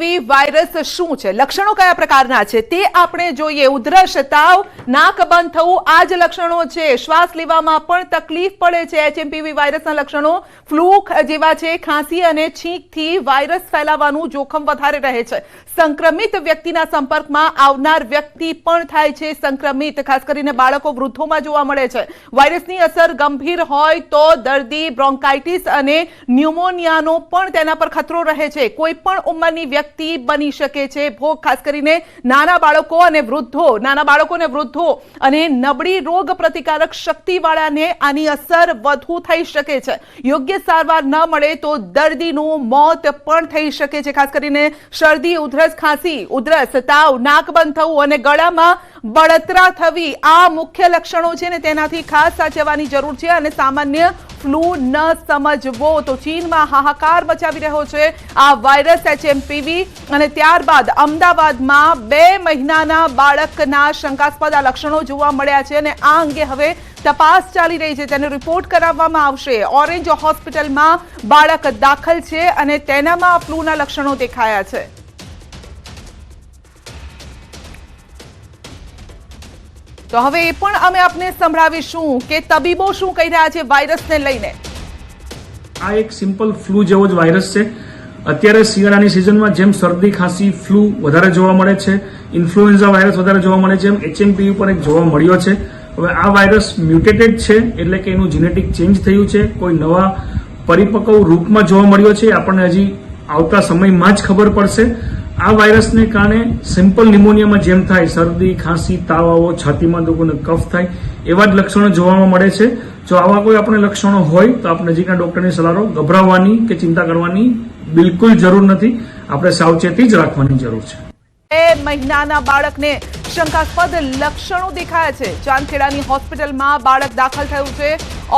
એચએમવી virus શું છે, લક્ષણો કયા પ્રકારના છે તે આપણે જોઈએ। ઉધરસ, તાવ, નાક બંધ થવું આ જ લક્ષણો છે। શ્વાસ લેવામાં પણ તકલીફ પડે છે। એચએમવી વાયરસના લક્ષણો ફ્લૂ જેવા છે। ખાંસી અને છીંકથી વાયરસ ફેલાવાનું જોખમ વધારે રહે છે। સંક્રમિત વ્યક્તિના સંપર્કમાં આવનાર વ્યક્તિ પણ થાય છે સંક્રમિત। ખાસ કરીને બાળકો, વૃદ્ધોમાં જોવા મળે છે। વાયરસની અસર ગંભીર હોય તો દર્દી બ્રોન્કાઇટિસ અને ન્યુમોનિયાનો પણ તેના પર ખતરો રહે છે। કોઈ પણ ઉંમરની વ્યક્તિ બની શકે છે ભોગ। ખાસ કરીને નાના બાળકો અને વૃદ્ધો અને નબળી રોગ પ્રતિકારક શક્તિવાળાને આની અસર વધુ થઈ શકે છે। યોગ્ય સારવાર ન મળે તો દર્દીનું મોત પણ થઈ શકે છે। ખાસ કરીને શરદી, ઉધરસ, ખાંસી, ઉધરસ, તાવ, નાક બંધ થવું અને ગળામાં બળતરા થવી આ મુખ્ય લક્ષણો છે ને તેનાથી ખાસ સાચવવાની જરૂર છે અને સામાન્ય ફ્લૂ ન સમજવો। તો ચીનમાં હાહાકાર મચાવી રહ્યો છે આ વાયરસ એચએમપીવી અને ત્યારબાદ અમદાવાદમાં 2 મહિનાના બાળકના શંકાસ્પદ આ લક્ષણો જોવા મળ્યા છે અને આ અંગે હવે તપાસ ચાલી રહી છે। તેને રિપોર્ટ કરાવવામાં આવશે। ઓરેન્જ હોસ્પિટલમાં બાળક દાખલ છે અને તેનામાં ફ્લૂના લક્ષણો દેખાયા છે। તો હવે એ પણ અમે આપને સંભળાવીશું કે તબીબો શું કહી રહ્યા છે વાયરસને લઈને। આ એક સિમ્પલ ફ્લૂ જેવો જ વાયરસ છે। અત્યારે શિયાળાની સિઝનમાં જેમ શરદી, ખાંસી, ફ્લૂ વધારે જોવા મળે છે, ઇન્ફ્લુએન્ઝા વાયરસ વધારે જોવા મળે છે, એમ એચએમપીવી પર એક જોવા મળ્યો છે। હવે આ વાયરસ મ્યુટેટેડ છે, એટલે કે એનું જીનેટિક ચેન્જ થયું છે, કોઈ નવા પરિપક્વ રૂપમાં જોવા મળ્યો છે। આપણને હજી આવતા સમયમાં જ ખબર પડશે। આ વાયરસને કારણે સિમ્પલ ન્યુમોનિયામાં જેમ થાય શરદી, ખાંસી, તાવ આવો, છાતીમાં દુખો, કફ થાય એવા જ લક્ષણો જોવા મળે છે। જો આવા કોઈ આપણે લક્ષણો હોય તો આપણે નજીકના ડોક્ટરની સલાહ લો। ગભરાવાની કે ચિંતા કરવાની બિલકુલ જરૂર નથી। આપણે સાવચેતી જ રાખવાની જરૂર છે। 2 મહિનાના બાળકને શંકાસ્પદ લક્ષણો દેખાયા છે। ચાંદખેડાની હોસ્પિટલમાં બાળક દાખલ થયું છે।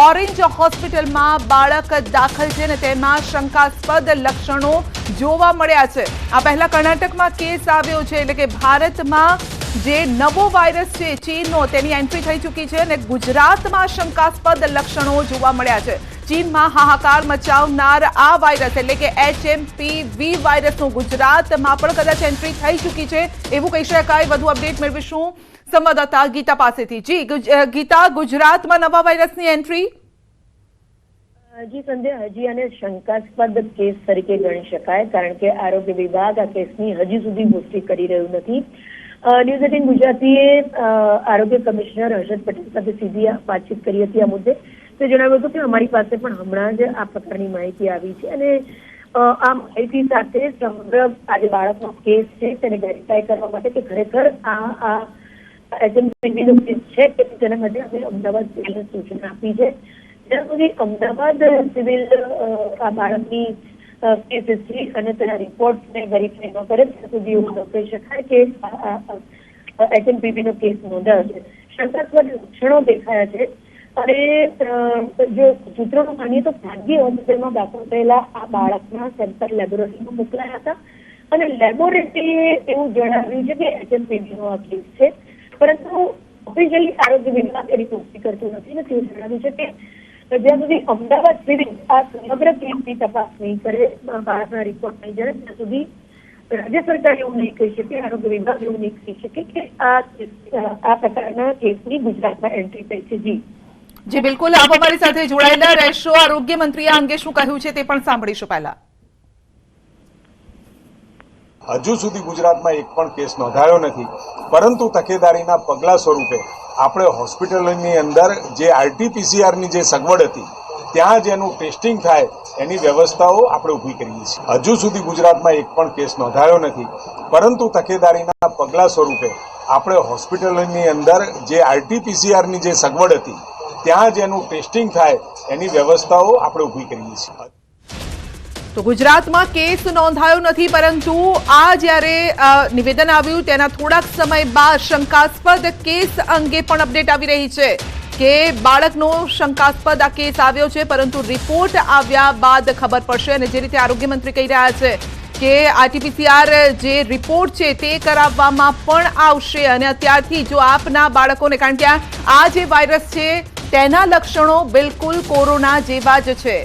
ઓરેન્જ હોસ્પિટલમાં બાળક દાખલ છે અને તેમાં શંકાસ્પદ લક્ષણો જોવા મળ્યા છે। આ પહેલા કર્ણાટકમાં કેસ આવ્યો છે, એટલે કે ભારતમાં જે નવો વાયરસ છે ચીનનો તેની એન્ટ્રી થઈ ચૂકી છે અને ગુજરાતમાં શંકાસ્પદ લક્ષણો જોવા મળ્યા છે। ચીનમાં હાહાકાર મચાવનાર આ વાયરસ એટલે કે એચએમપીવી વાયરસનું ગુજરાતમાં પણ કદાચ એન્ટ્રી થઈ ચૂકી છે એવું કહી શકાય। વધુ અપડેટ મેળવીશું સંવાદદાતા ગીતા પાસેથી। જી ગીતા, ગુજરાતમાં નવા વાયરસની એન્ટ્રી? જી સંધ્યા, હજી આને શંકાસ્પદ કેસ તરીકે ગણી શકાય, કારણ કે આરોગ્ય વિભાગ આ કેસની હજી સુધી પુષ્ટિ કરી રહ્યું નથી। ન્યૂઝ 18 ગુજરાતીએ આરોગ્ય કમિશનર હર્ષદ પટેલ સાથે સીધી વાતચીત કરી હતી આ મુદ્દે। તે જણાવ્યું હતું કે અમારી પાસે પણ હમણાં જ આ પ્રકારની માહિતી આવી છે અને આ માહિતી સાથે સમગ્ર આ જે બાળકનો કેસ છે તેને વેરીફાઈ કરવા માટે કે ખરેખર આ એચએમપીવીનો કેસ છે કે તેના માટે અમે અમદાવાદ સિવિલને સૂચના આપી છે। જ્યાં સુધી અમદાવાદ સિવિલ આ બાળકની કેસ હિસ્ટ્રી અને તેના રિપોર્ટને વેરીફાઈ ન કરે ત્યાં સુધી એવું ન કહી શકાય કે એચએમપીવીનો કેસ નોંધાયો છે। શંકાસ્પદ લક્ષણો દેખાયા છે અને જો સૂત્રોનું માનીએ તો ખાનગી હોસ્પિટલમાં દાખલ થયેલા આ બાળકના સેમ્પલ લેબોરેટરીમાં મોકલાયા હતા અને લેબોરેટરીએ એવું જણાવ્યું છે કે એચએમપીવીનો આ કેસ છે, પરંતુ ઓફિશિયલી આરોગ્ય વિભાગ એની પુષ્ટિ કરતું નથી અને તેવું જણાવ્યું છે કે જ્યાં સુધી અમદાવાદ સિવિલ આ સમગ્ર કેસની તપાસ નહીં કરે, બાળકના રિપોર્ટ નહીં જાય, ત્યાં સુધી રાજ્ય સરકાર એવું નહીં કહી શકે, આરોગ્ય વિભાગ એવું નહીં કહી શકે કે આ પ્રકારના કેસની ગુજરાતમાં એન્ટ્રી થઈ છે। જી બિલકુલ, આપ અમારી સાથે જોડાયેલા રહેશો। આરોગ્ય મંત્રીએ આ અંગે શું કહ્યું છે તે પણ સાંભળીશું। પહેલા હજુ સુધી ગુજરાતમાં એક પણ કેસ નોંધાયો નથી, પરંતુ તકેદારીના પગલા સ્વરૂપે આપણે હોસ્પિટલની અંદર જે આરટીપીસીઆરની જે સગવડ હતી ત્યાં જ એનું ટેસ્ટિંગ થાય એની વ્યવસ્થાઓ આપણે ઊભી કરીએ છીએ। હજુ સુધી ગુજરાતમાં એક પણ કેસ નોંધાયો નથી, પરંતુ તકેદારીના પગલા સ્વરૂપે આપણે હોસ્પિટલની અંદર જે આરટીપીસીઆરની જે સગવડ હતી ત્યાં જ એનું ટેસ્ટિંગ થાય એની વ્યવસ્થાઓ આપણે ઊભી કરીએ છીએ। તો ગુજરાતમાં કેસ નોંધાયો નથી, પરંતુ આ જ્યારે નિવેદન આવ્યું તેના થોડાક સમય બાદ શંકાસ્પદ કેસ અંગે પણ અપડેટ આવી રહી છે કે બાળકનો શંકાસ્પદ આ કેસ આવ્યો છે, પરંતુ રિપોર્ટ આવ્યા બાદ ખબર પડશે। અને જે રીતે આરોગ્ય મંત્રી કહી રહ્યા છે કે આરટીપીસીઆર જે રિપોર્ટ છે તે કરાવવામાં પણ આવશે અને અત્યારથી જો આપના બાળકોને, કારણ કે આ જે વાયરસ છે તેના લક્ષણો બિલકુલ કોરોના જેવા જ છે।